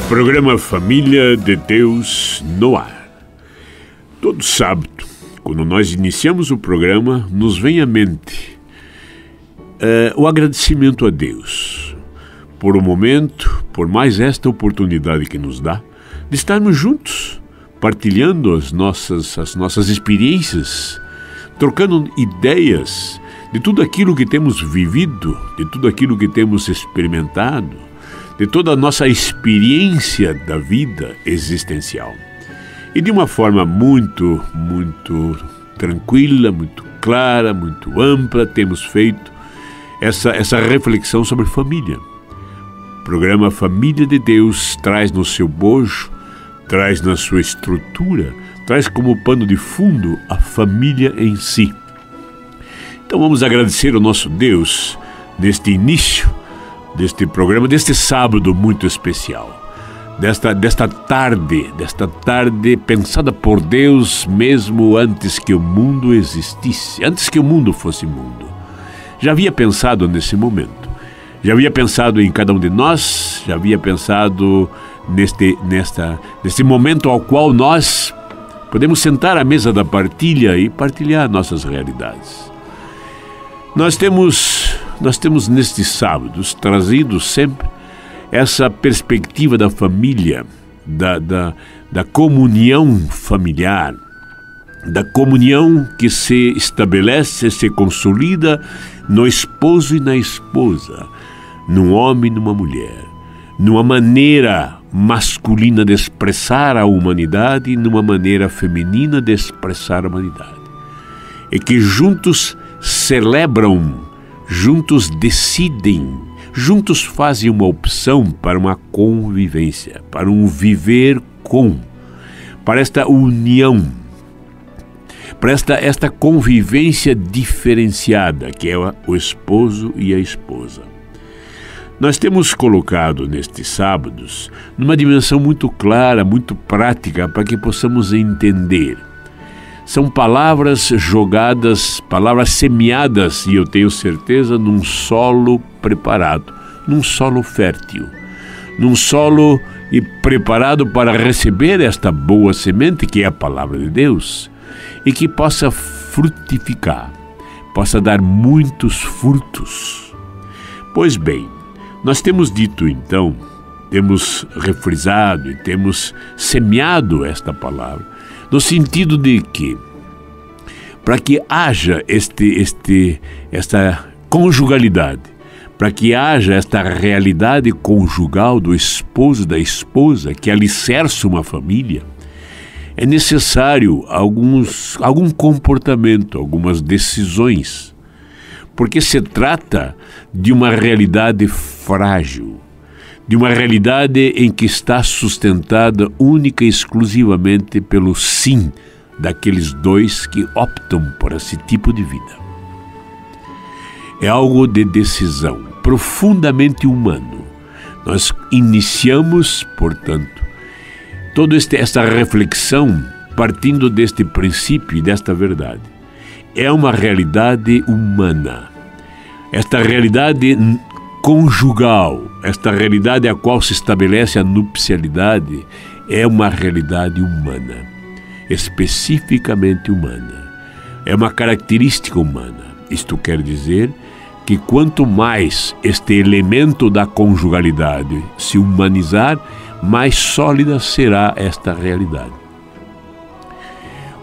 Programa Família de Deus no ar. Todo sábado, quando nós iniciamos o programa, nos vem à mente o agradecimento a Deus por o momento, por mais esta oportunidade que nos dá de estarmos juntos, partilhando as nossas experiências, trocando ideias de tudo aquilo que temos vivido, de tudo aquilo que temos experimentado, de toda a nossa experiência da vida existencial. E de uma forma muito tranquila, muito clara, muito ampla, temos feito essa reflexão sobre família. O programa Família de Deus traz no seu bojo, traz na sua estrutura, traz como pano de fundo a família em si. Então vamos agradecer ao nosso Deus neste início deste programa, deste sábado muito especial, desta tarde pensada por Deus mesmo antes que o mundo existisse, antes que o mundo fosse mundo. Já havia pensado nesse momento, já havia pensado em cada um de nós, já havia pensado neste momento ao qual nós podemos sentar à mesa da partilha e partilhar nossas realidades. Nós temos nestes sábados trazido sempre essa perspectiva da família, da comunhão familiar, da comunhão que se estabelece, se consolida no esposo e na esposa, num homem e numa mulher, numa maneira masculina de expressar a humanidade e numa maneira feminina de expressar a humanidade. E que juntos celebram, juntos decidem, juntos fazem uma opção para uma convivência, para um viver com, para esta união, para esta convivência diferenciada, que é o esposo e a esposa. Nós temos colocado nestes sábados numa dimensão muito clara, muito prática, para que possamos entender. São palavras jogadas, palavras semeadas, e eu tenho certeza, num solo preparado, num solo fértil, num solo e preparado para receber esta boa semente, que é a palavra de Deus, e que possa frutificar, possa dar muitos frutos. Pois bem, nós temos dito então, temos refrisado e temos semeado esta palavra, no sentido de que, para que haja esta conjugalidade, para que haja esta realidade conjugal do esposo e da esposa, que alicerça uma família, é necessário algum comportamento, algumas decisões, porque se trata de uma realidade frágil, de uma realidade em que está sustentada única e exclusivamente pelo sim daqueles dois que optam por esse tipo de vida. É algo de decisão profundamente humano. Nós iniciamos, portanto, toda esta reflexão partindo deste princípio e desta verdade. É uma realidade humana. Esta realidade conjugal, esta realidade a qual se estabelece a nupcialidade, é uma realidade humana, especificamente humana. É uma característica humana. Isto quer dizer que quanto mais este elemento da conjugalidade se humanizar, mais sólida será esta realidade.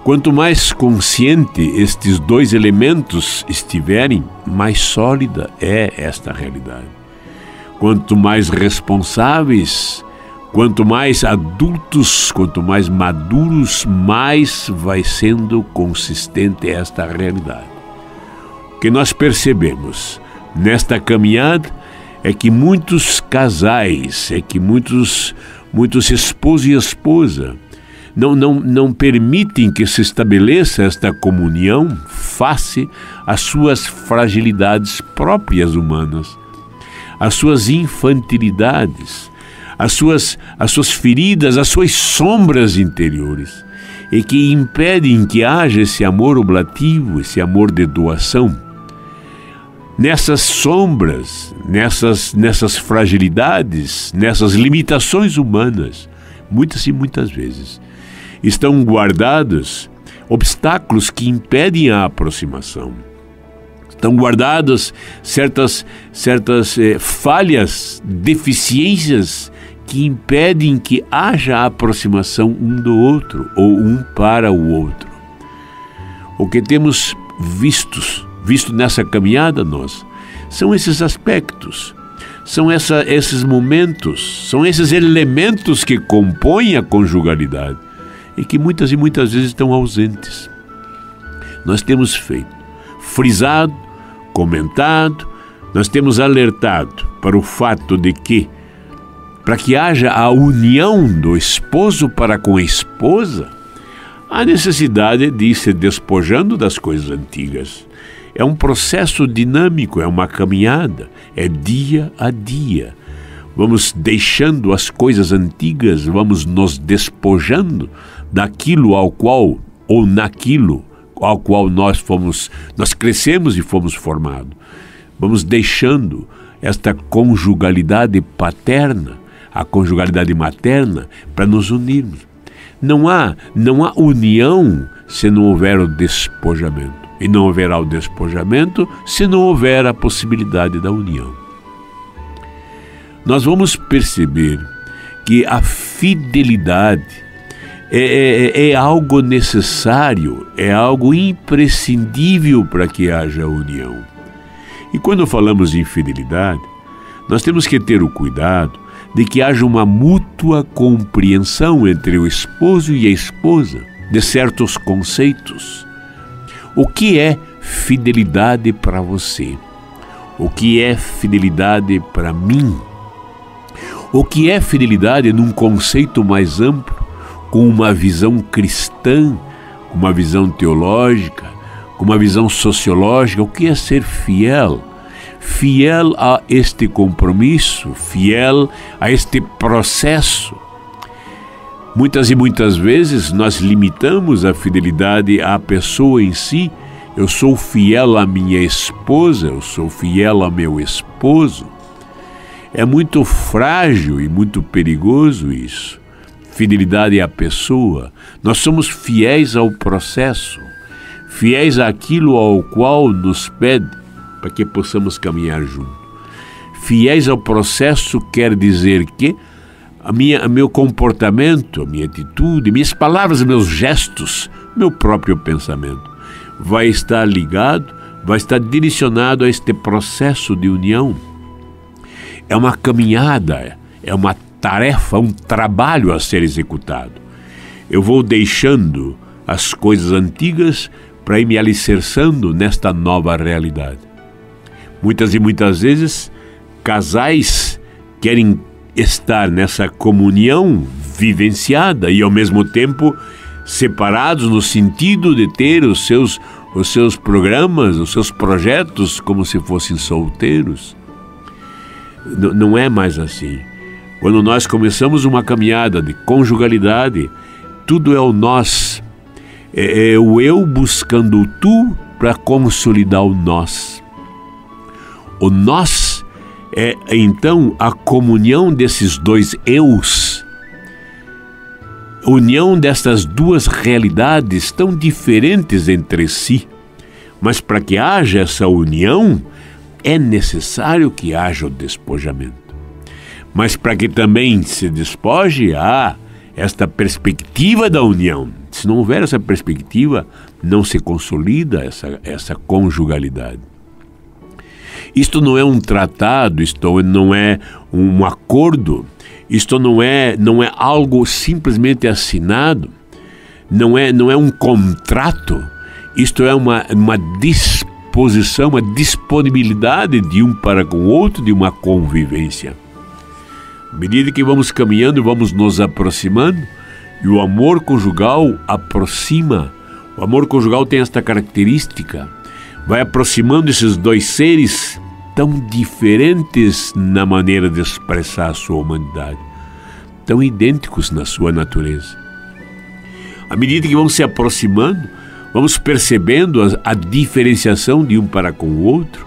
Quanto mais consciente estes dois elementos estiverem, mais sólida é esta realidade. Quanto mais responsáveis, quanto mais adultos, quanto mais maduros, mais vai sendo consistente esta realidade. O que nós percebemos nesta caminhada é que muitos casais, muitos esposo e esposa, não permitem que se estabeleça esta comunhão face às suas fragilidades próprias humanas, às suas infantilidades, às suas feridas, às suas sombras interiores, e que impedem que haja esse amor oblativo, esse amor de doação. nessas sombras, nessas fragilidades, nessas limitações humanas, muitas e muitas vezes, estão guardados obstáculos que impedem a aproximação. Estão guardadas certas falhas, deficiências que impedem que haja aproximação um do outro ou um para o outro. O que temos visto nessa caminhada nós, são esses aspectos, são esses momentos, são esses elementos que compõem a conjugalidade e que muitas e muitas vezes estão ausentes. Nós temos frisado, comentado, nós temos alertado para o fato de que, para que haja a união do esposo para com a esposa, há necessidade de ir se despojando das coisas antigas. É um processo dinâmico, é uma caminhada, é dia a dia. Vamos deixando as coisas antigas, vamos nos despojando daquilo ao qual, ou naquilo ao qual nós crescemos e fomos formados. Vamos deixando esta conjugalidade paterna, a conjugalidade materna, para nos unirmos. Não há união se não houver o despojamento. E não haverá o despojamento se não houver a possibilidade da união. Nós vamos perceber que a fidelidade é algo necessário, é algo imprescindível para que haja união. E quando falamos em fidelidade, nós temos que ter o cuidado de que haja uma mútua compreensão entre o esposo e a esposa de certos conceitos. O que é fidelidade para você? O que é fidelidade para mim? O que é fidelidade num conceito mais amplo, com uma visão cristã, com uma visão teológica, com uma visão sociológica? O que é ser fiel? Fiel a este compromisso, fiel a este processo. Muitas e muitas vezes nós limitamos a fidelidade à pessoa em si. Eu sou fiel à minha esposa, eu sou fiel ao meu esposo. É muito frágil e muito perigoso isso. Fidelidade à pessoa. Nós somos fiéis ao processo, fiéis àquilo ao qual nos pede para que possamos caminhar junto. Fiéis ao processo quer dizer que meu comportamento, a minha atitude, minhas palavras, meus gestos, meu próprio pensamento vai estar ligado, vai estar direcionado a este processo de união. É uma caminhada, é uma tarefa, um trabalho a ser executado. Eu vou deixando as coisas antigas para ir me alicerçando nesta nova realidade. Muitas e muitas vezes, casais querem estar nessa comunhão vivenciada e ao mesmo tempo separados no sentido de ter os seus programas, os seus projetos como se fossem solteiros. Não é mais assim. Quando nós começamos uma caminhada de conjugalidade, tudo é o nós. É o eu buscando o tu para consolidar o nós. O nós é, então, a comunhão desses dois eus, união destas duas realidades tão diferentes entre si. Mas para que haja essa união, é necessário que haja o despojamento. Mas para que também se despoje, há esta perspectiva da união. Se não houver essa perspectiva, não se consolida essa conjugalidade. Isto não é um tratado, isto não é um acordo, isto não é algo simplesmente assinado, não é um contrato, isto é uma disposição, uma disponibilidade de um para com o outro, de uma convivência. À medida que vamos caminhando, vamos nos aproximando, e o amor conjugal aproxima. O amor conjugal tem esta característica, vai aproximando esses dois seres tão diferentes na maneira de expressar a sua humanidade, tão idênticos na sua natureza. À medida que vamos se aproximando, vamos percebendo a diferenciação de um para com o outro,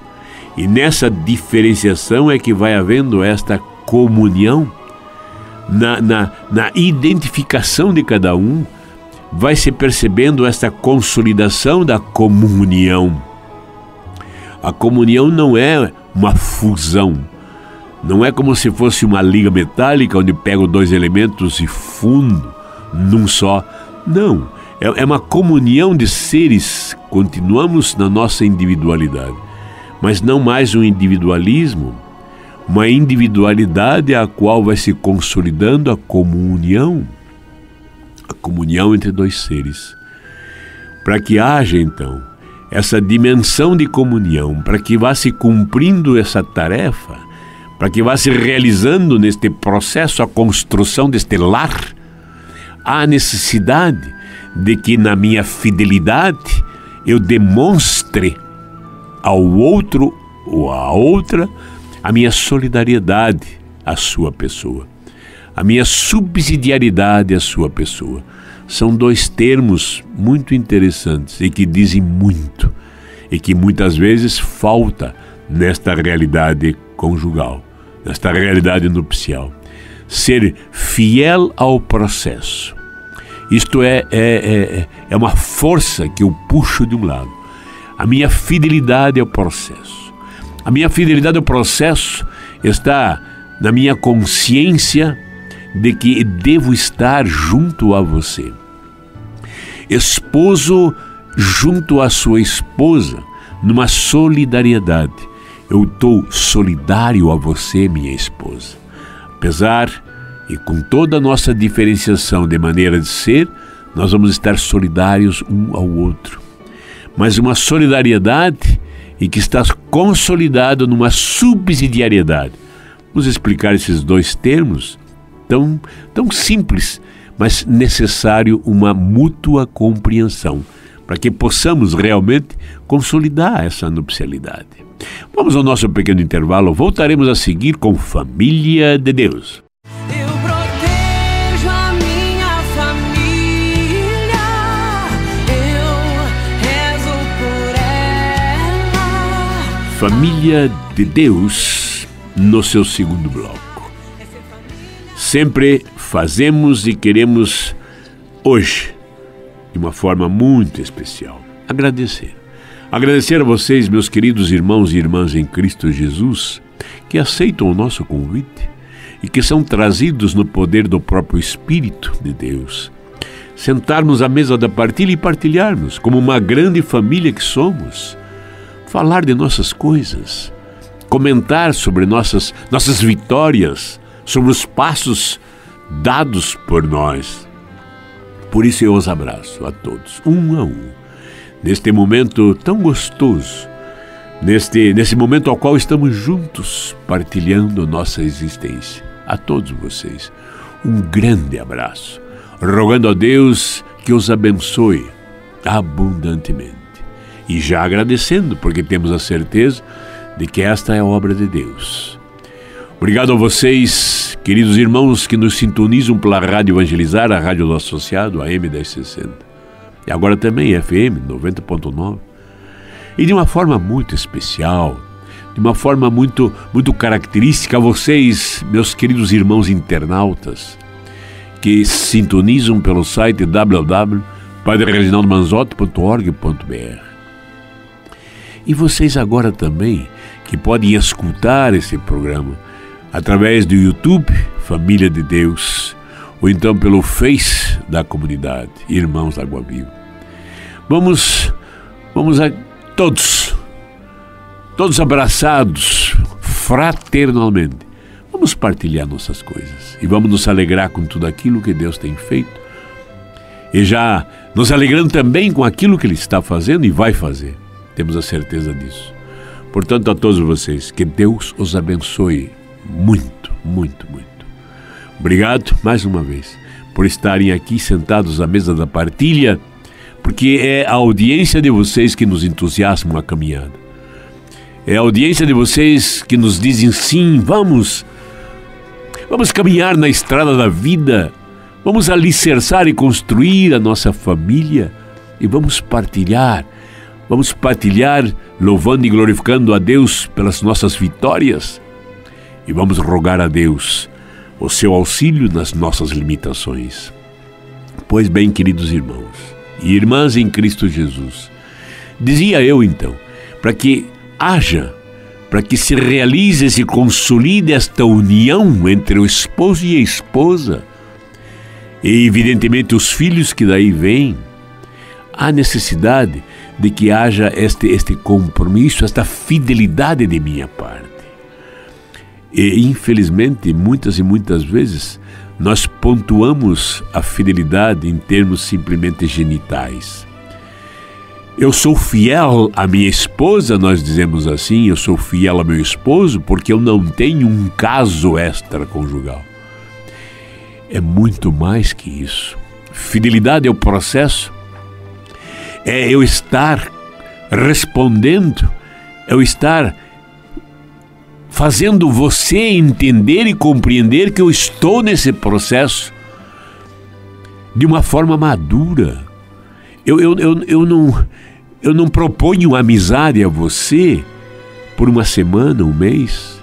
E nessa diferenciação é que vai havendo esta comunhão, na identificação de cada um, vai se percebendo esta consolidação da comunhão. A comunhão não é uma fusão, não é como se fosse uma liga metálica onde pego dois elementos e fundo num só. Não, é uma comunhão de seres. Continuamos na nossa individualidade, mas não mais um individualismo, uma individualidade a qual vai se consolidando a comunhão entre dois seres. Para que haja, então, essa dimensão de comunhão, para que vá se cumprindo essa tarefa, para que vá se realizando neste processo a construção deste lar, há necessidade de que na minha fidelidade eu demonstre ao outro ou à outra a minha solidariedade à sua pessoa, a minha subsidiariedade à sua pessoa. São dois termos muito interessantes e que dizem muito, e que muitas vezes falta nesta realidade conjugal, nesta realidade nupcial. Ser fiel ao processo. Isto é uma força que eu puxo de um lado. A minha fidelidade ao processo. A minha fidelidade ao processo está na minha consciência de que devo estar junto a você. Esposo junto à sua esposa, numa solidariedade. Eu estou solidário a você, minha esposa. Apesar e com toda a nossa diferenciação de maneira de ser, nós vamos estar solidários um ao outro. Mas uma solidariedade e que está consolidado numa subsidiariedade. Vamos explicar esses dois termos tão simples, mas necessário uma mútua compreensão, para que possamos realmente consolidar essa nupcialidade. Vamos ao nosso pequeno intervalo, voltaremos a seguir com Família de Deus. Eu protejo a minha família, eu rezo por ela. Família de Deus, no seu segundo bloco. Sempre fazemos e queremos hoje, de uma forma muito especial, agradecer. Agradecer a vocês, meus queridos irmãos e irmãs em Cristo Jesus, que aceitam o nosso convite e que são trazidos no poder do próprio Espírito de Deus. Sentarmos à mesa da partilha e partilharmos, como uma grande família que somos, falar de nossas coisas, comentar sobre nossas vitórias, sobre os passos dados por nós. Por isso eu os abraço a todos, um a um, neste momento tão gostoso, nesse momento ao qual estamos juntos, partilhando nossa existência. A todos vocês, um grande abraço, rogando a Deus que os abençoe abundantemente. E já agradecendo, porque temos a certeza de que esta é a obra de Deus. Obrigado a vocês, queridos irmãos que nos sintonizam pela Rádio Evangelizar, a Rádio do Associado, a M1060. E agora também FM 90.9. E de uma forma muito especial, de uma forma muito característica a vocês, meus queridos irmãos internautas, que sintonizam pelo site www.padrereginaldomanzotti.org.br. E vocês agora também, que podem escutar esse programa através do YouTube, Família de Deus, ou então pelo Face da comunidade, Irmãos da Água Viva. Vamos a todos abraçados, fraternalmente. Vamos partilhar nossas coisas e vamos nos alegrar com tudo aquilo que Deus tem feito. E já nos alegrando também com aquilo que Ele está fazendo e vai fazer. Temos a certeza disso. Portanto, a todos vocês, que Deus os abençoe muito, muito, muito. Obrigado, mais uma vez, por estarem aqui sentados à mesa da partilha, porque é a audiência de vocês que nos entusiasma a caminhada. É a audiência de vocês que nos dizem sim, vamos caminhar na estrada da vida, vamos alicerçar e construir a nossa família e vamos partilhar Vamos partilhar, louvando e glorificando a Deus pelas nossas vitórias. E vamos rogar a Deus o seu auxílio nas nossas limitações. Pois bem, queridos irmãos e irmãs em Cristo Jesus, dizia eu então, para que se realize, se consolide esta união entre o esposo e a esposa, e evidentemente os filhos que daí vêm, há necessidade de que haja este compromisso, esta fidelidade de minha parte. E infelizmente, muitas e muitas vezes, nós pontuamos a fidelidade em termos simplesmente genitais. Eu sou fiel à minha esposa, nós dizemos assim, eu sou fiel ao meu esposo porque eu não tenho um caso extraconjugal. É muito mais que isso. Fidelidade é o processo, é eu estar respondendo, é eu estar fazendo você entender e compreender que eu estou nesse processo de uma forma madura. Eu não proponho amizade a você por uma semana, um mês.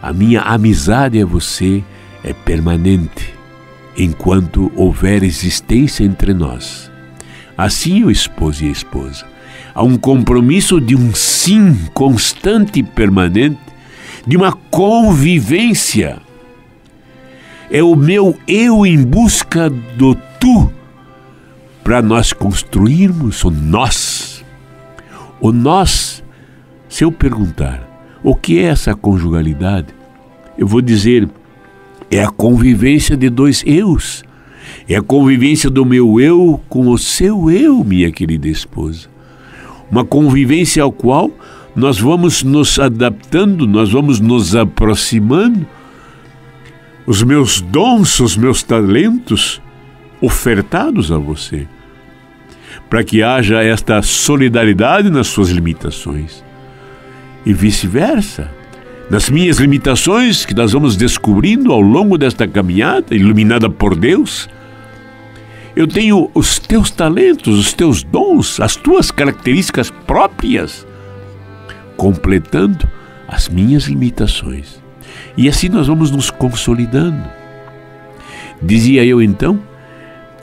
A minha amizade a você é permanente, enquanto houver existência entre nós. Assim o esposo e a esposa. Há um compromisso de um sim constante e permanente, de uma convivência. É o meu eu em busca do tu, para nós construirmos o nós. O nós, se eu perguntar, o que é essa conjugalidade? Eu vou dizer, é a convivência de dois eus. É a convivência do meu eu com o seu eu, minha querida esposa. Uma convivência ao qual nós vamos nos adaptando, nós vamos nos aproximando. Os meus dons, os meus talentos ofertados a você, para que haja esta solidariedade nas suas limitações e vice-versa. Nas minhas limitações, que nós vamos descobrindo ao longo desta caminhada, iluminada por Deus, eu tenho os teus talentos, os teus dons, as tuas características próprias, completando as minhas limitações. E assim nós vamos nos consolidando. Dizia eu então,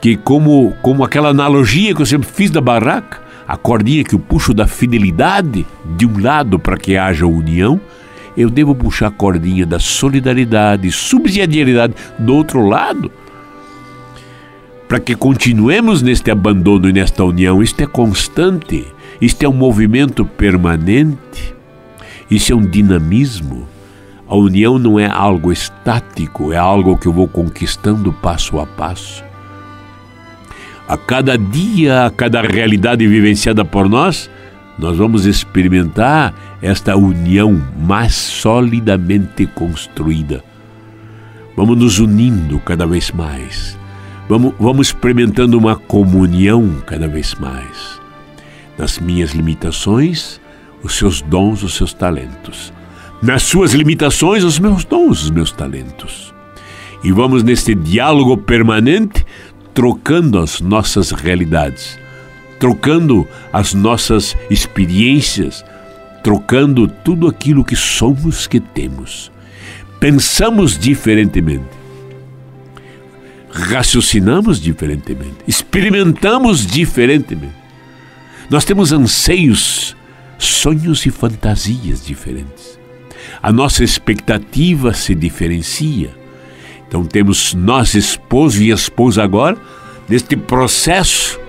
que como aquela analogia que eu sempre fiz da barraca, a cordinha que eu puxo da fidelidade de um lado para que haja união, eu devo puxar a cordinha da solidariedade, subsidiariedade do outro lado, para que continuemos neste abandono e nesta união. Isto é constante, isto é um movimento permanente, isso é um dinamismo. A união não é algo estático, é algo que eu vou conquistando passo a passo. A cada dia, a cada realidade vivenciada por nós, nós vamos experimentar esta união mais solidamente construída. Vamos nos unindo cada vez mais. Vamos experimentando uma comunhão cada vez mais. Nas minhas limitações, os seus dons, os seus talentos. Nas suas limitações, os meus dons, os meus talentos. E vamos neste diálogo permanente, trocando as nossas realidades, trocando as nossas experiências, trocando tudo aquilo que somos, que temos. Pensamos diferentemente. Raciocinamos diferentemente, experimentamos diferentemente. Nós temos anseios, sonhos e fantasias diferentes. A nossa expectativa se diferencia. Então temos nós, esposo e esposa agora, neste processo,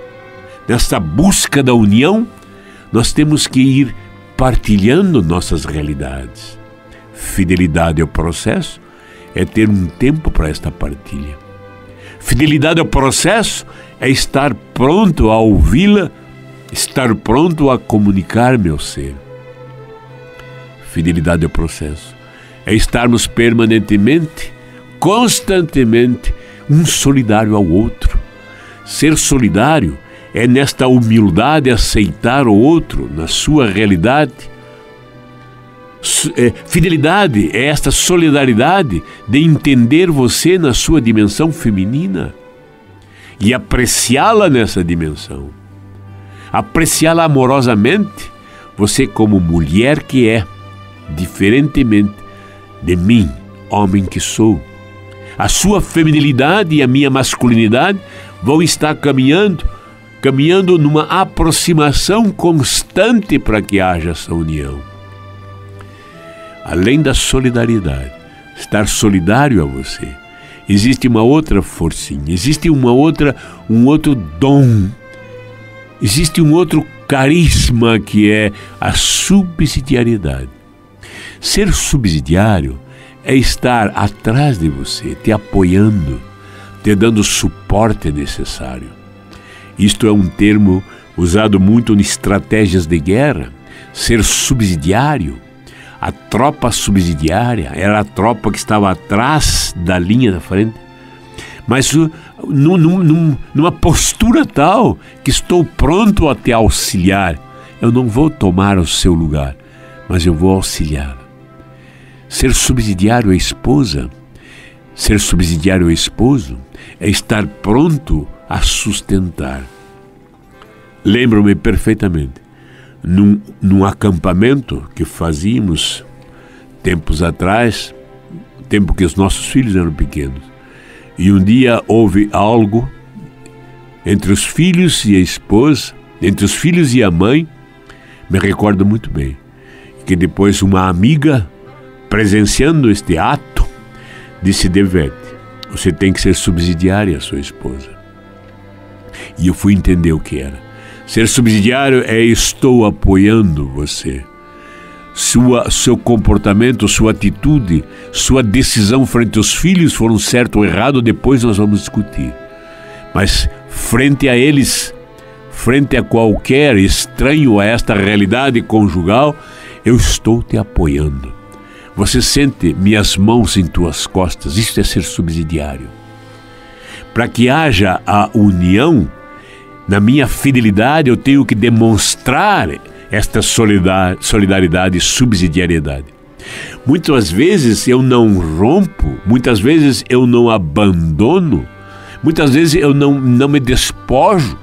nesta busca da união, nós temos que ir partilhando nossas realidades. Fidelidade ao processo é ter um tempo para esta partilha. Fidelidade ao processo é estar pronto a ouvi-la, estar pronto a comunicar meu ser. Fidelidade ao processo é estarmos permanentemente, constantemente, um solidário ao outro. Ser solidário é nesta humildade aceitar o outro na sua realidade. Fidelidade é esta solidariedade de entender você na sua dimensão feminina e apreciá-la nessa dimensão. apreciá-la amorosamente, você como mulher que é, diferentemente de mim, homem que sou. A sua feminilidade e a minha masculinidade vão estar caminhando numa aproximação constante para que haja essa união. Além da solidariedade, estar solidário a você, existe uma outra forcinha, existe um outro dom, existe um outro carisma que é a subsidiariedade. Ser subsidiário é estar atrás de você, te apoiando, te dando o suporte necessário. Isto é um termo usado muito em estratégias de guerra. Ser subsidiário. A tropa subsidiária era a tropa que estava atrás da linha da frente, mas numa postura tal que estou pronto a te auxiliar. Eu não vou tomar o seu lugar, mas eu vou auxiliar. Ser subsidiário à esposa, ser subsidiário ao esposo, é estar pronto a sustentar. Lembro-me perfeitamente, num acampamento que fazíamos tempos atrás, tempo que os nossos filhos eram pequenos, e um dia houve algo entre os filhos e a esposa, entre os filhos e a mãe, me recordo muito bem, que depois uma amiga, presenciando este ato, disse: Devete, você tem que ser subsidiária à sua esposa. E eu fui entender o que era. Ser subsidiário é estou apoiando você. Seu comportamento, sua atitude, sua decisão frente aos filhos foram certo ou errado, depois nós vamos discutir. Mas frente a eles, frente a qualquer estranho a esta realidade conjugal, eu estou te apoiando. Você sente minhas mãos em tuas costas, isso é ser subsidiário. Para que haja a união, na minha fidelidade eu tenho que demonstrar esta solidariedade e subsidiariedade. Muitas vezes eu não rompo, muitas vezes eu não abandono, muitas vezes eu não me despojo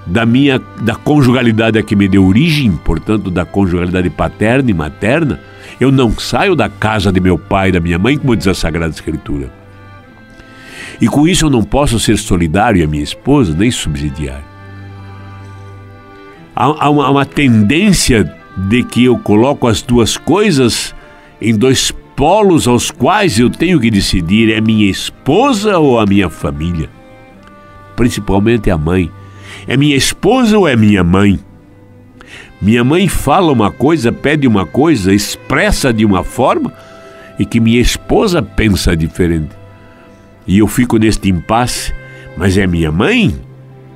da conjugalidade a que me deu origem, portanto da conjugalidade paterna e materna. Eu não saio da casa de meu pai e da minha mãe, como diz a Sagrada Escritura. E com isso eu não posso ser solidário à minha esposa, nem subsidiário. Há uma tendência de que eu coloco as duas coisas em dois polos aos quais eu tenho que decidir: é minha esposa ou a minha família? Principalmente a mãe. É minha esposa ou é minha mãe? Minha mãe fala uma coisa, pede uma coisa, expressa de uma forma, e que minha esposa pensa diferente. E eu fico neste impasse: mas é minha mãe?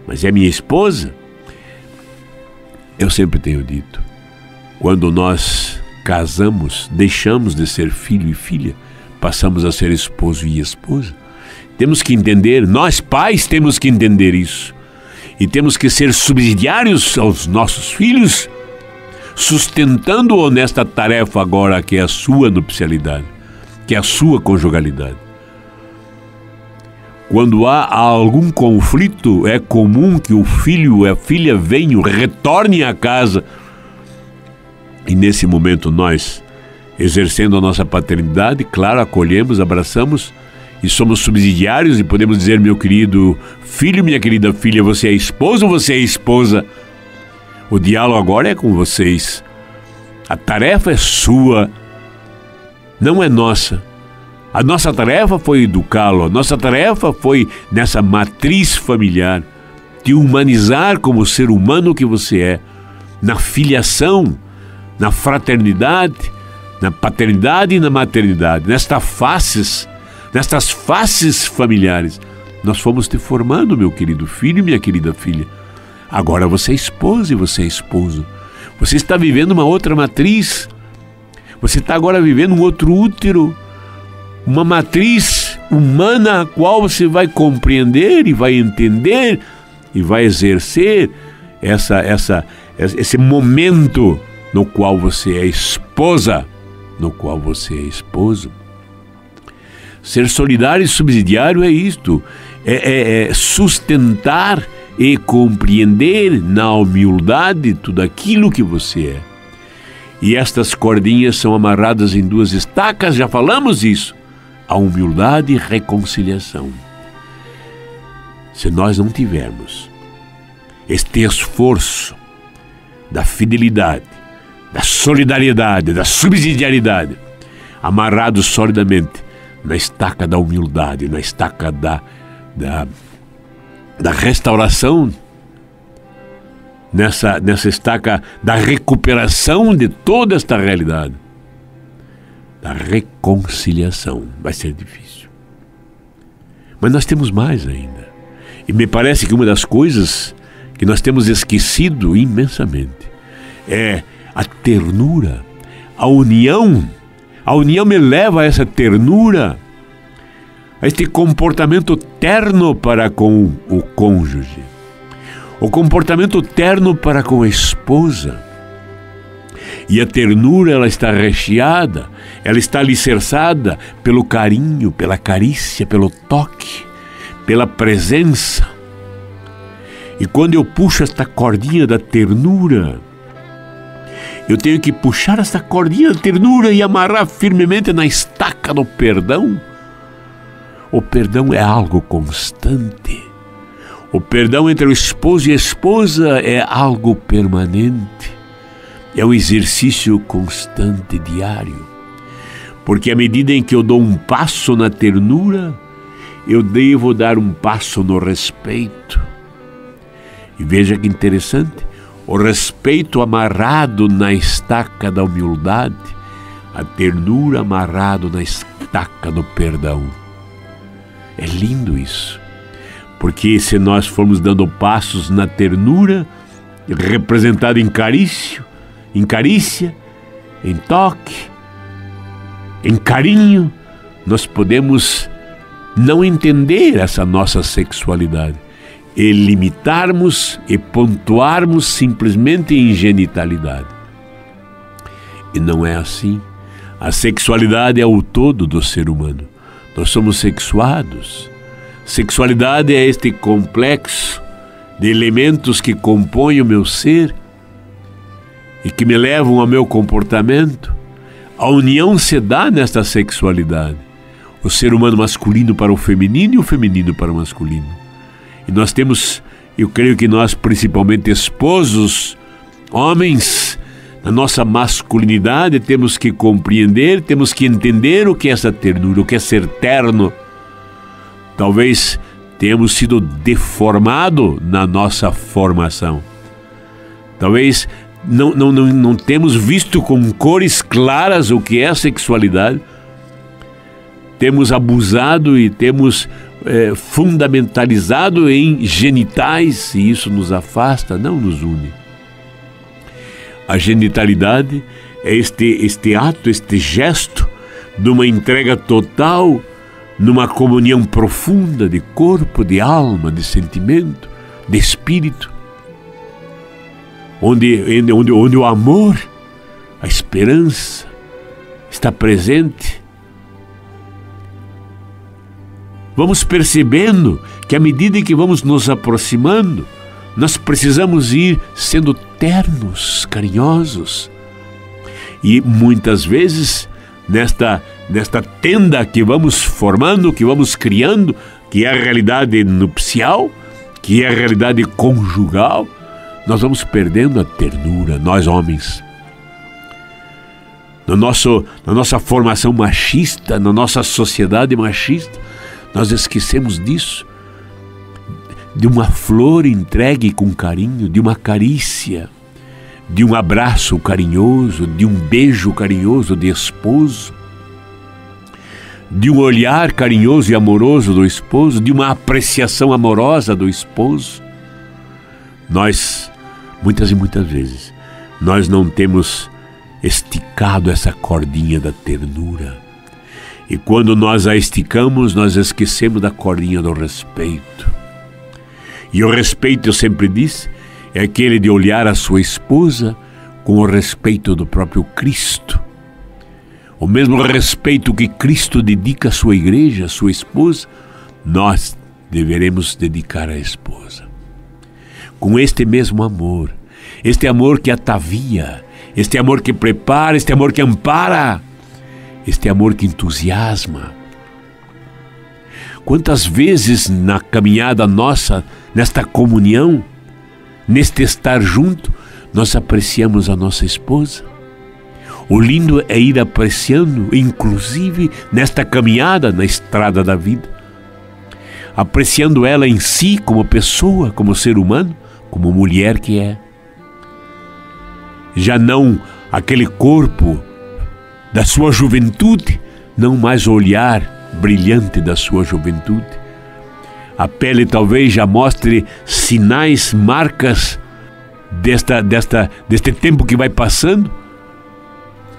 Mas é minha esposa? Eu sempre tenho dito, quando nós casamos, deixamos de ser filho e filha, passamos a ser esposo e esposa. Temos que entender, nós pais temos que entender isso. E temos que ser subsidiários aos nossos filhos, sustentando-o nesta tarefa agora que é a sua nupcialidade, que é a sua conjugalidade. Quando há algum conflito, é comum que o filho e a filha venham, retornem à casa. E nesse momento nós, exercendo a nossa paternidade, claro, acolhemos, abraçamos e somos subsidiários e podemos dizer: meu querido filho, minha querida filha, você é esposo ou você é esposa? O diálogo agora é com vocês. A tarefa é sua, não é nossa. A nossa tarefa foi educá-lo, a nossa tarefa foi, nessa matriz familiar, te humanizar como ser humano que você é, na filiação, na fraternidade, na paternidade e na maternidade, nestas faces familiares. Nós fomos te formando, meu querido filho e minha querida filha. Agora você é esposa e você é esposo. Você está vivendo uma outra matriz. Você está agora vivendo um outro útero, uma matriz humana a qual você vai compreender e vai entender e vai exercer esse momento no qual você é esposa, no qual você é esposo. Ser solidário e subsidiário é isto, é sustentar e compreender na humildade tudo aquilo que você é. E estas cordinhas são amarradas em 2 estacas, já falamos isso, a humildade e reconciliação. Se nós não tivermos este esforço da fidelidade, da solidariedade, da subsidiariedade, amarrados solidamente na estaca da humildade, na estaca da restauração, nessa estaca da recuperação de toda esta realidade, da reconciliação, vai ser difícil. Mas nós temos mais ainda. E me parece que uma das coisas que nós temos esquecido imensamente é a ternura, a união. A união me leva a essa ternura, a este comportamento terno para com o cônjuge, o comportamento terno para com a esposa. E a ternura, ela está recheada, ela está alicerçada pelo carinho, pela carícia, pelo toque, pela presença. E quando eu puxo esta cordinha da ternura, eu tenho que puxar esta cordinha da ternura e amarrar firmemente na estaca do perdão. O perdão é algo constante. O perdão entre o esposo e a esposa é algo permanente. É um exercício constante, diário. Porque à medida em que eu dou um passo na ternura, eu devo dar um passo no respeito. E veja que interessante, o respeito amarrado na estaca da humildade, a ternura amarrado na estaca do perdão. É lindo isso, porque se nós formos dando passos na ternura, representado em carícia, em toque, em carinho, nós podemos não entender essa nossa sexualidade e limitarmos e pontuarmos simplesmente em genitalidade. E não é assim. A sexualidade é o todo do ser humano. Nós somos sexuados. Sexualidade é este complexo de elementos que compõem o meu ser e que me levam ao meu comportamento. A união se dá nesta sexualidade. O ser humano masculino para o feminino e o feminino para o masculino. E nós temos, eu creio que nós, principalmente esposos, homens, na nossa masculinidade, temos que compreender, temos que entender o que é essa ternura, o que é ser terno. Talvez tenhamos sido deformados na nossa formação. Talvez não temos visto com cores claras o que é a sexualidade. Temos abusado e temos fundamentalizado em genitais, e isso nos afasta, não nos une. A genitalidade é este ato, este gesto de uma entrega total, numa comunhão profunda de corpo, de alma, de sentimento, de espírito, onde o amor, a esperança está presente. Vamos percebendo que à medida que vamos nos aproximando, nós precisamos ir sendo ternos, carinhosos. E muitas vezes, nesta tenda que vamos formando, que vamos criando, que é a realidade nupcial, que é a realidade conjugal, nós vamos perdendo a ternura, nós homens. Na nossa formação machista, na nossa sociedade machista, nós esquecemos disso, de uma flor entregue com carinho, de uma carícia, de um abraço carinhoso, de um beijo carinhoso de esposo, de um olhar carinhoso e amoroso do esposo, de uma apreciação amorosa do esposo. Nós, muitas e muitas vezes, nós não temos esticado essa cordinha da ternura. E quando nós a esticamos, nós esquecemos da cordinha do respeito. E o respeito, eu sempre disse, é aquele de olhar a sua esposa com o respeito do próprio Cristo. O mesmo respeito que Cristo dedica à sua igreja, à sua esposa, nós deveremos dedicar à esposa. com este mesmo amor, este amor que atavia, este amor que prepara, este amor que ampara, este amor que entusiasma. Quantas vezes na caminhada nossa, nesta comunhão, neste estar junto, nós apreciamos a nossa esposa. O lindo é ir apreciando, inclusive nesta caminhada na estrada da vida, apreciando ela em si como pessoa, como ser humano, como mulher que é. Já não aquele corpo da sua juventude, não mais o olhar brilhante da sua juventude. A pele talvez já mostre sinais, marcas deste tempo que vai passando.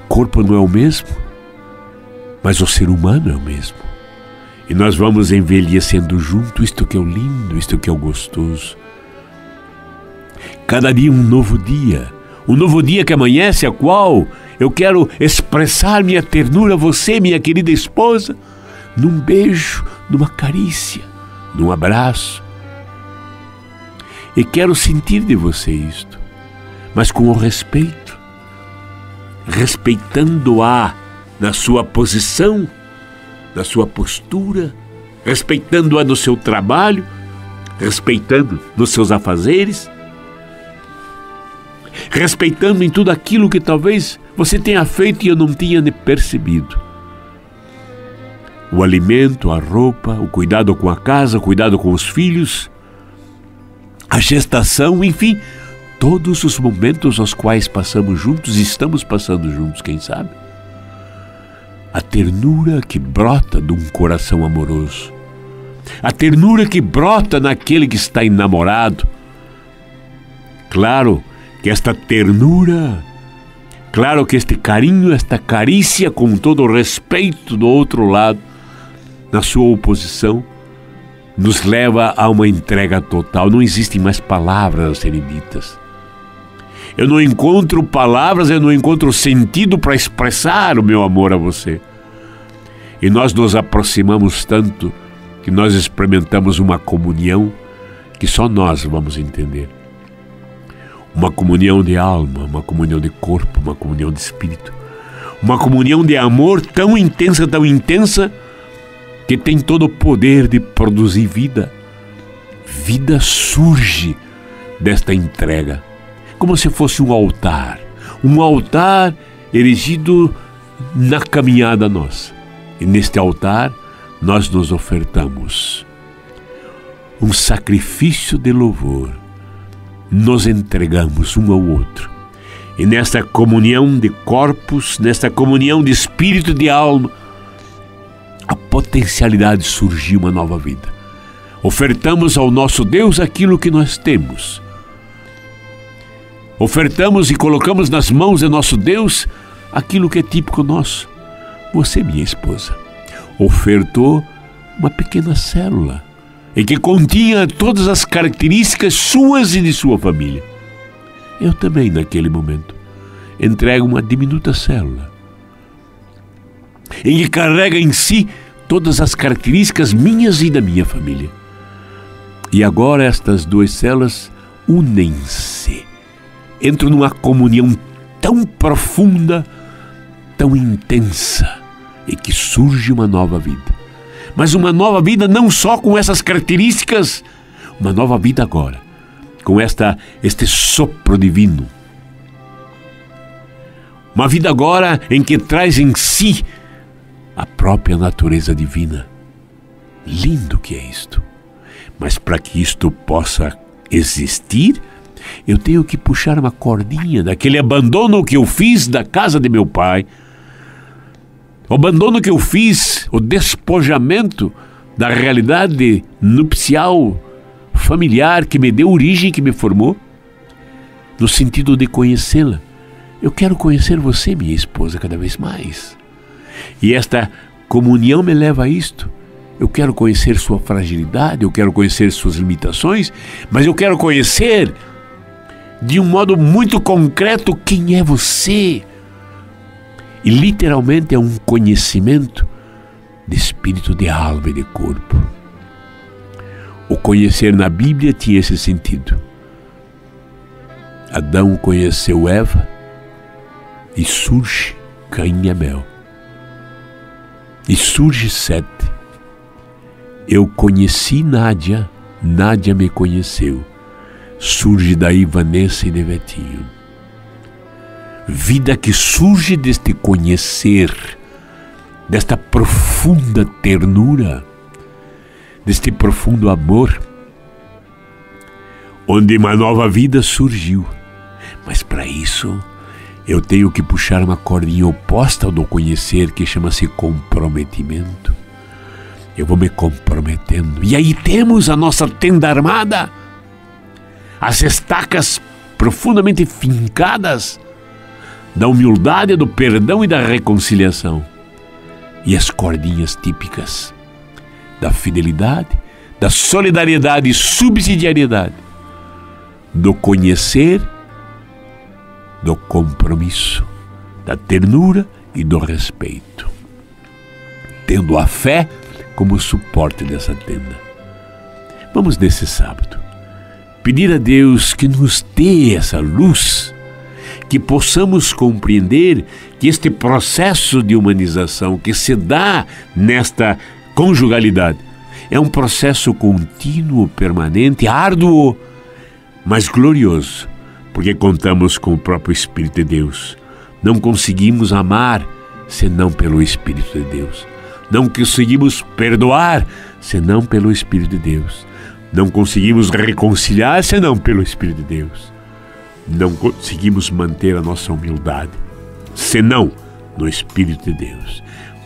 O corpo não é o mesmo, mas o ser humano é o mesmo. E nós vamos envelhecendo junto, isto que é o lindo, isto que é o gostoso. Cada dia um novo dia que amanhece, a qual eu quero expressar minha ternura a você, minha querida esposa, num beijo, numa carícia, num abraço. E quero sentir de você isto, mas com o respeito, respeitando-a na sua posição, na sua postura, respeitando-a no seu trabalho, respeitando nos seus afazeres, respeitando em tudo aquilo que talvez você tenha feito e eu não tinha percebido. O alimento, a roupa, o cuidado com a casa, o cuidado com os filhos, a gestação, enfim, todos os momentos aos quais passamos juntos e estamos passando juntos, quem sabe? A ternura que brota de um coração amoroso, a ternura que brota naquele que está enamorado. Claro que esta ternura, claro que este carinho, esta carícia com todo o respeito do outro lado, na sua oposição, nos leva a uma entrega total. Não existem mais palavras a serem ditas. Eu não encontro palavras, eu não encontro sentido para expressar o meu amor a você. E nós nos aproximamos tanto que nós experimentamos uma comunhão que só nós vamos entender. Uma comunhão de alma, uma comunhão de corpo, uma comunhão de espírito. Uma comunhão de amor tão intensa, que tem todo o poder de produzir vida. Vida surge desta entrega, como se fosse um altar erigido na caminhada nossa. E neste altar nós nos ofertamos um sacrifício de louvor, nos entregamos um ao outro. E nesta comunhão de corpos, nesta comunhão de espírito e de alma, a potencialidade de surgir uma nova vida. Ofertamos ao nosso Deus aquilo que nós temos. Ofertamos e colocamos nas mãos de nosso Deus aquilo que é típico nosso. Você, minha esposa, ofertou uma pequena célula e que continha todas as características suas e de sua família. Eu também, naquele momento, entrego uma diminuta célula em que carrega em si todas as características minhas e da minha família. E agora estas duas células unem-se, entram numa comunhão tão profunda, tão intensa, e que surge uma nova vida. Mas uma nova vida não só com essas características, uma nova vida agora, com este sopro divino. Uma vida agora em que traz em si a própria natureza divina. Lindo que é isto. Mas para que isto possa existir, eu tenho que puxar uma cordinha daquele abandono que eu fiz da casa de meu pai, o abandono que eu fiz, o despojamento da realidade nupcial, familiar, que me deu origem, que me formou, no sentido de conhecê-la. Eu quero conhecer você, minha esposa, cada vez mais. E esta comunhão me leva a isto. Eu quero conhecer sua fragilidade, eu quero conhecer suas limitações, mas eu quero conhecer de um modo muito concreto quem é você. E literalmente é um conhecimento de espírito, de alma e de corpo. O conhecer na Bíblia tinha esse sentido. Adão conheceu Eva e surge Caim e Abel. E surge Sete. Eu conheci Nádia, Nádia me conheceu. Surge daí Vanessa e Nevetinho. Vida que surge deste conhecer, desta profunda ternura, deste profundo amor, onde uma nova vida surgiu. Mas para isso, eu tenho que puxar uma cordinha oposta ao do conhecer, que chama-se comprometimento. Eu vou me comprometendo. E aí temos a nossa tenda armada, as estacas profundamente fincadas da humildade, do perdão e da reconciliação. E as cordinhas típicas da fidelidade, da solidariedade e subsidiariedade, do conhecer, do compromisso, da ternura e do respeito, tendo a fé como suporte dessa tenda. Vamos nesse sábado pedir a Deus que nos dê essa luz, que possamos compreender que este processo de humanização que se dá nesta conjugalidade é um processo contínuo, permanente, árduo, mas glorioso, porque contamos com o próprio Espírito de Deus. Não conseguimos amar senão pelo Espírito de Deus. Não conseguimos perdoar senão pelo Espírito de Deus. Não conseguimos reconciliar senão pelo Espírito de Deus. Não conseguimos manter a nossa humildade senão no Espírito de Deus.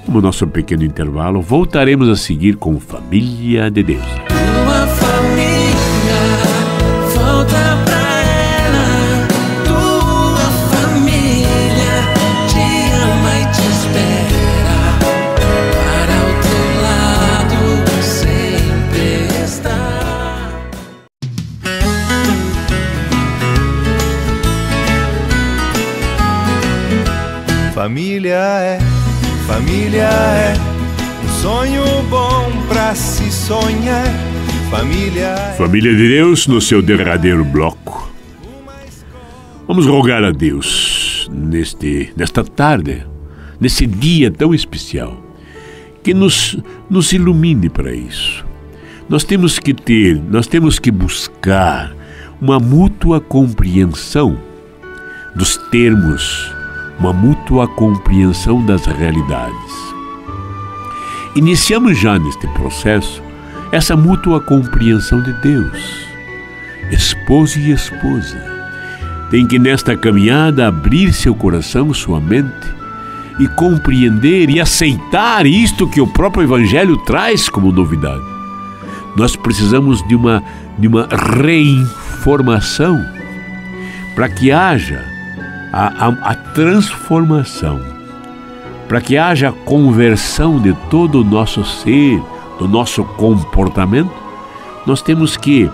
No nosso pequeno intervalo, voltaremos a seguir com Família de Deus. Tua família, volta pra ela. Tua família te ama e te espera. Para o teu lado sempre está. Família é um sonho bom pra se sonhar. Família de Deus, no seu derradeiro bloco. Vamos rogar a Deus nesta tarde, nesse dia tão especial, que nos ilumine para isso. Nós temos que buscar uma mútua compreensão dos termos, uma mútua compreensão das realidades. Iniciamos já neste processo essa mútua compreensão de Deus. Esposo e esposa têm que nesta caminhada abrir seu coração, sua mente e compreender e aceitar isto que o próprio Evangelho traz como novidade. Nós precisamos de uma reinformação para que haja a transformação, para que haja a conversão de todo o nosso ser, do nosso comportamento. Nós temos que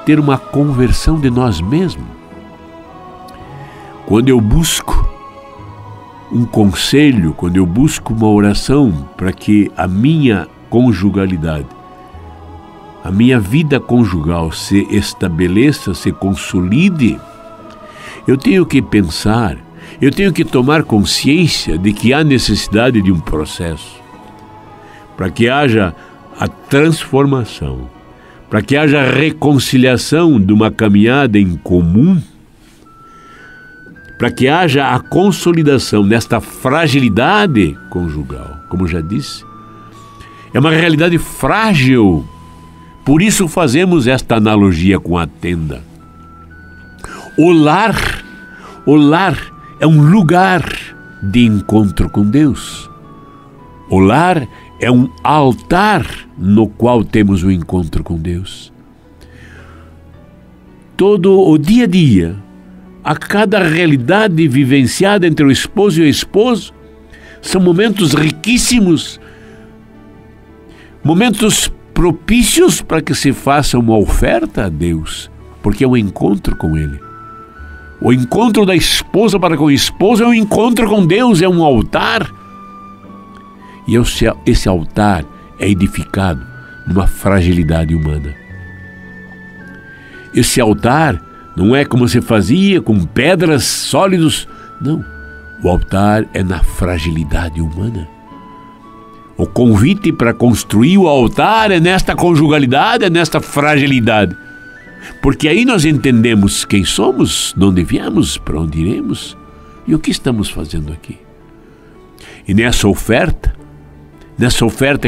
ter uma conversão de nós mesmos. Quando eu busco um conselho, quando eu busco uma oração para que a minha conjugalidade, a minha vida conjugal se estabeleça, se consolide, eu tenho que pensar, eu tenho que tomar consciência de que há necessidade de um processo para que haja a transformação, para que haja a reconciliação de uma caminhada em comum, para que haja a consolidação desta fragilidade conjugal. Como já disse, é uma realidade frágil, por isso fazemos esta analogia com a tenda. O lar é um lugar de encontro com Deus. O lar é um altar no qual temos o encontro com Deus. Todo o dia a dia, a cada realidade vivenciada entre o esposo e o esposo, são momentos riquíssimos, momentos propícios para que se faça uma oferta a Deus, porque é um encontro com Ele. O encontro da esposa para com o esposo é um encontro com Deus, é um altar. E esse altar é edificado numa fragilidade humana. Esse altar Não é como se fazia com pedras sólidos. Não. O altar é na fragilidade humana. O convite para construir o altar é nesta conjugalidade, é nesta fragilidade. Porque aí nós entendemos quem somos, de onde viemos, para onde iremos e o que estamos fazendo aqui. E nessa oferta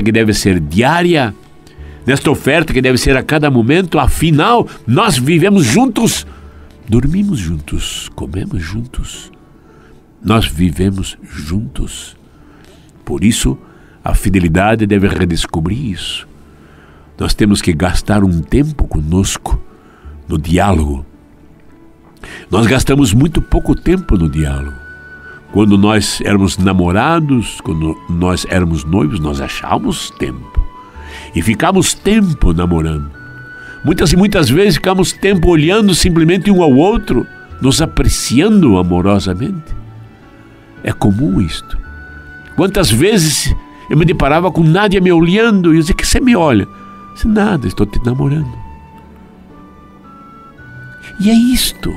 que deve ser diária, nesta oferta que deve ser a cada momento, afinal, nós vivemos juntos, dormimos juntos, comemos juntos, nós vivemos juntos. Por isso, a fidelidade deve redescobrir isso. Nós temos que gastar um tempo conosco no diálogo. Nós gastamos muito pouco tempo no diálogo. Quando nós éramos namorados, quando nós éramos noivos, nós achávamos tempo. E ficamos tempo namorando. Muitas e muitas vezes ficamos tempo olhando simplesmente um ao outro, nos apreciando amorosamente. É comum isto. Quantas vezes eu me deparava com Nádia me olhando e eu dizia: que você me olha? Eu disse: nada, estou te namorando. E é isto.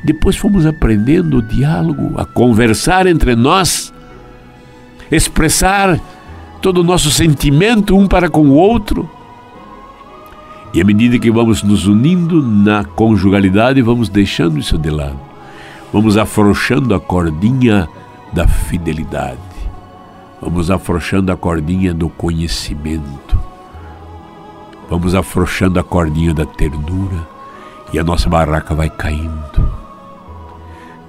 Depois fomos aprendendo o diálogo, a conversar entre nós, expressar todo o nosso sentimento um para com o outro. E à medida que vamos nos unindo na conjugalidade, vamos deixando isso de lado. Vamos afrouxando a cordinha da fidelidade. Vamos afrouxando a cordinha do conhecimento. Vamos afrouxando a cordinha da ternura. E a nossa barraca vai caindo.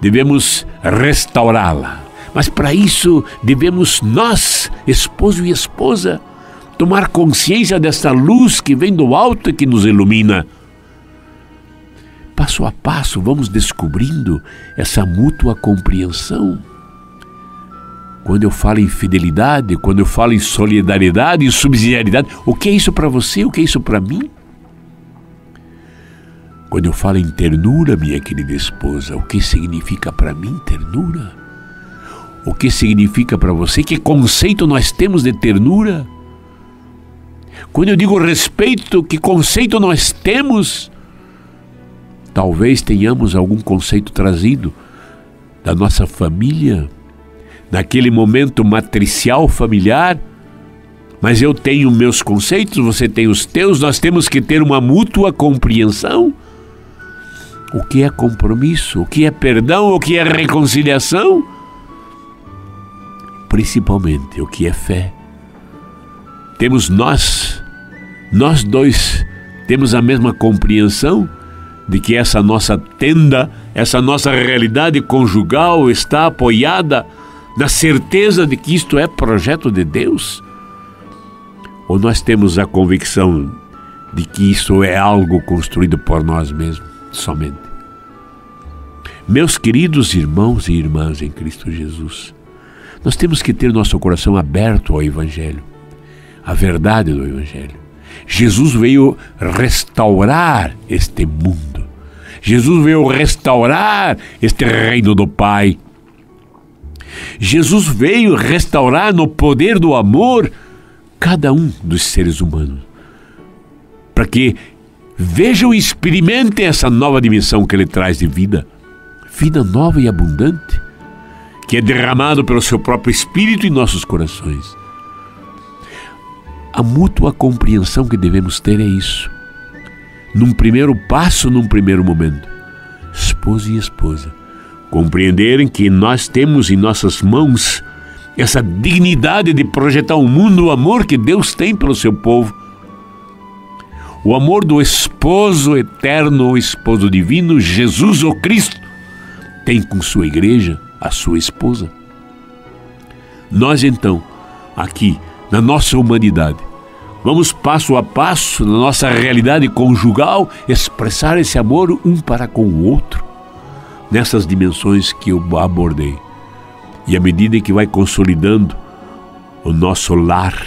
Devemos restaurá-la. Mas para isso devemos nós, esposo e esposa, tomar consciência dessa luz que vem do alto e que nos ilumina. Passo a passo vamos descobrindo essa mútua compreensão. Quando eu falo em fidelidade, quando eu falo em solidariedade e subsidiariedade, o que é isso para você? O que é isso para mim? Quando eu falo em ternura, minha querida esposa, o que significa para mim ternura? O que significa para você? Que conceito nós temos de ternura? Quando eu digo respeito, que conceito nós temos? Talvez tenhamos algum conceito trazido da nossa família, naquele momento matricial familiar, mas eu tenho meus conceitos, você tem os teus, nós temos que ter uma mútua compreensão. O que é compromisso? O que é perdão? O que é reconciliação? Principalmente, o que é fé? Temos nós dois, temos a mesma compreensão de que essa nossa tenda, essa nossa realidade conjugal está apoiada na certeza de que isto é projeto de Deus? Ou nós temos a convicção de que isso é algo construído por nós mesmos, somente? Meus queridos irmãos e irmãs em Cristo Jesus, nós temos que ter nosso coração aberto ao Evangelho, à verdade do Evangelho. Jesus veio restaurar este mundo. Jesus veio restaurar este reino do Pai. Jesus veio restaurar no poder do amor cada um dos seres humanos, para que vejam e experimentem essa nova dimensão que Ele traz de vida nova e abundante, que é derramado pelo seu próprio Espírito em nossos corações. A mútua compreensão que devemos ter é isso. Num primeiro passo, num primeiro momento, esposo e esposa, compreenderem que nós temos em nossas mãos essa dignidade de projetar um mundo, o amor que Deus tem pelo seu povo. O amor do esposo eterno, o esposo divino, Jesus o Cristo, tem com sua igreja, a sua esposa. Nós então, aqui, na nossa humanidade, vamos passo a passo, na nossa realidade conjugal, expressar esse amor um para com o outro, nessas dimensões que eu abordei. E à medida que vai consolidando o nosso lar,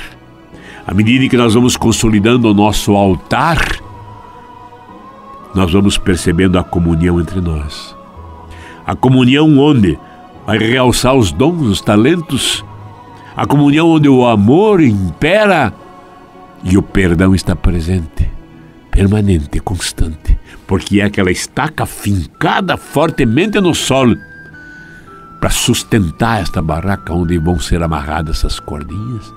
à medida que nós vamos consolidando o nosso altar, nós vamos percebendo a comunhão entre nós. A comunhão onde vai realçar os dons, os talentos. A comunhão onde o amor impera e o perdão está presente, permanente, constante. porque é aquela estaca fincada fortemente no solo para sustentar esta barraca onde vão ser amarradas essas cordinhas.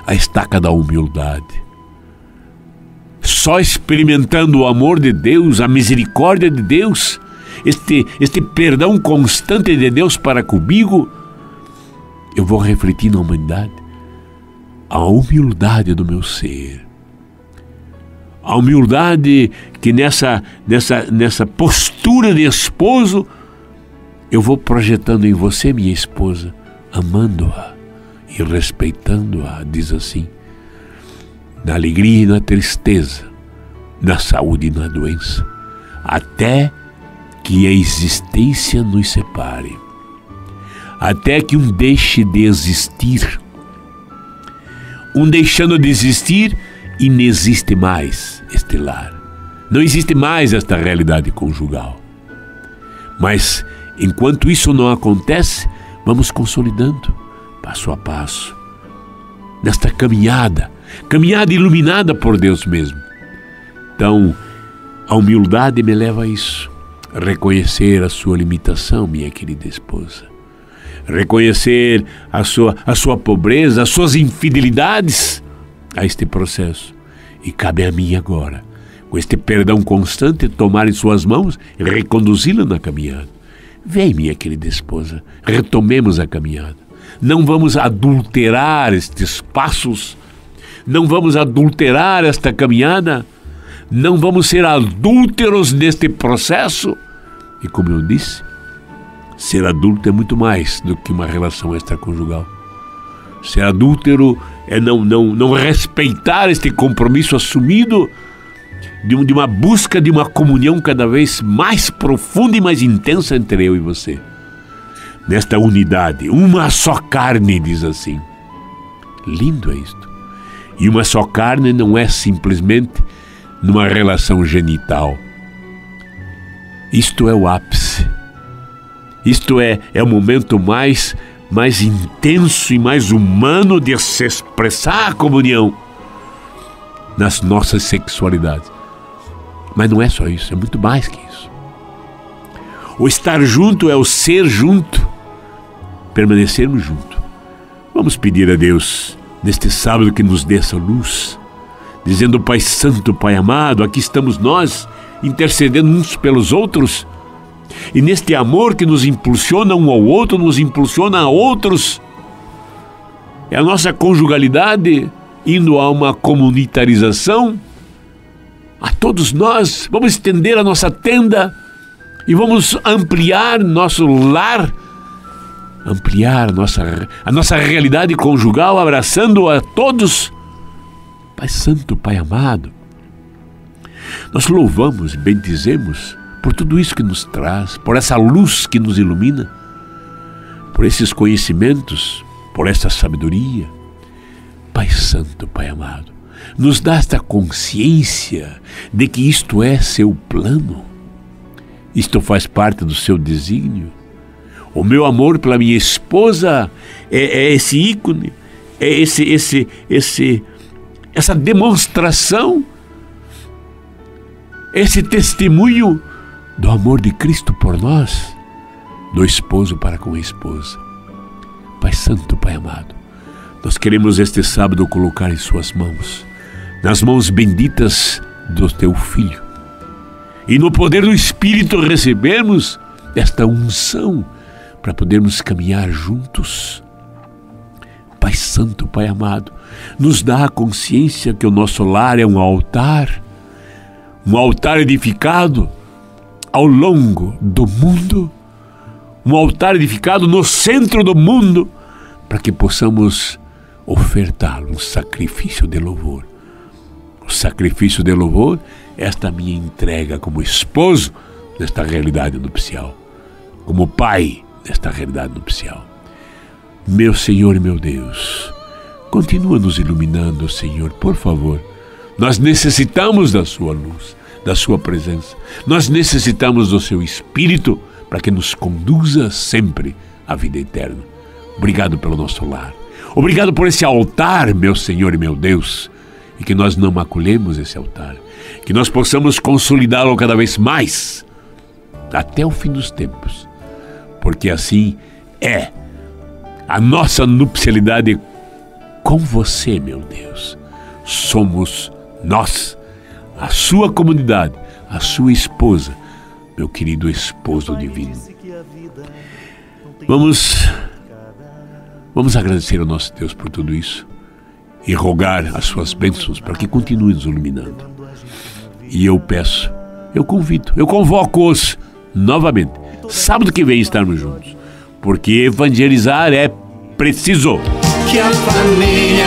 A estaca da humildade. Só experimentando o amor de Deus, a misericórdia de Deus, este perdão constante de Deus para comigo, eu vou refletir na humanidade a humildade do meu ser. A humildade que nessa postura de esposo eu vou projetando em você, minha esposa, amando-a e respeitando-a, diz assim, na alegria e na tristeza, na saúde e na doença, até que a existência nos separe, até que um deixe de existir. Um deixando de existir, inexiste mais este lar. Não existe mais esta realidade conjugal. Mas, enquanto isso não acontece, vamos consolidando, passo a passo, nesta caminhada iluminada por Deus mesmo. Então, a humildade me leva a isso. Reconhecer a sua limitação, minha querida esposa. Reconhecer a sua pobreza, as suas infidelidades a este processo. E cabe a mim agora, com este perdão constante, tomar em suas mãos e reconduzi-la na caminhada. Vem, minha querida esposa, retomemos a caminhada. Não vamos adulterar estes passos, não vamos adulterar esta caminhada, não vamos ser adúlteros neste processo. E como eu disse, ser adúltero é muito mais do que uma relação extraconjugal. Ser adúltero é não respeitar este compromisso assumido de uma busca de uma comunhão cada vez mais profunda e mais intensa entre eu e você. Nesta unidade, uma só carne, diz assim. Lindo é isto. E uma só carne não é simplesmente numa relação genital. Isto é o ápice. Isto é o momento mais intenso e mais humano de se expressar a comunhão nas nossas sexualidades. Mas não é só isso, é muito mais que isso. O estar junto é o ser junto, permanecermos junto. Vamos pedir a Deus, neste sábado, que nos dê essa luz, dizendo: Pai Santo, Pai amado, aqui estamos nós, intercedendo uns pelos outros, e neste amor que nos impulsiona um ao outro, nos impulsiona a outros. É a nossa conjugalidade indo a uma comunitarização. A todos nós, vamos estender a nossa tenda e vamos ampliar nosso lar, ampliar a nossa realidade conjugal, abraçando a todos. Pai Santo, Pai amado, nós louvamos, bendizemos por tudo isso que nos traz, por essa luz que nos ilumina, por esses conhecimentos, por essa sabedoria. Pai Santo, Pai amado, nos dá esta consciência de que isto é seu plano, isto faz parte do seu desígnio. O meu amor pela minha esposa é esse ícone, é essa demonstração, esse testemunho do amor de Cristo por nós, do esposo para com a esposa. Pai Santo, Pai amado, nós queremos este sábado colocar em suas mãos, nas mãos benditas do teu Filho, e no poder do Espírito recebermos esta unção para podermos caminhar juntos. Pai Santo, Pai amado, nos dá a consciência que o nosso lar é um altar edificado ao longo do mundo, um altar edificado no centro do mundo, para que possamos ofertá-lo, um sacrifício de louvor. O sacrifício de louvor, esta minha entrega como esposo nesta realidade nupcial, como pai nesta realidade nupcial. Meu Senhor e meu Deus, continua nos iluminando, Senhor, por favor. Nós necessitamos da sua luz, da sua presença. Nós necessitamos do seu Espírito para que nos conduza sempre à vida eterna. Obrigado pelo nosso lar. Obrigado por esse altar, meu Senhor e meu Deus. e que nós não maculemos esse altar, que nós possamos consolidá-lo cada vez mais, até o fim dos tempos, porque assim é a nossa nupcialidade com você, meu Deus. Somos nós, a sua comunidade, a sua esposa, meu querido esposo divino. Vamos agradecer ao nosso Deus por tudo isso e rogar as suas bênçãos para que continue nos iluminando. E eu peço, eu convido, eu convoco-os novamente, sábado que vem estarmos juntos, porque evangelizar é preciso. Que a família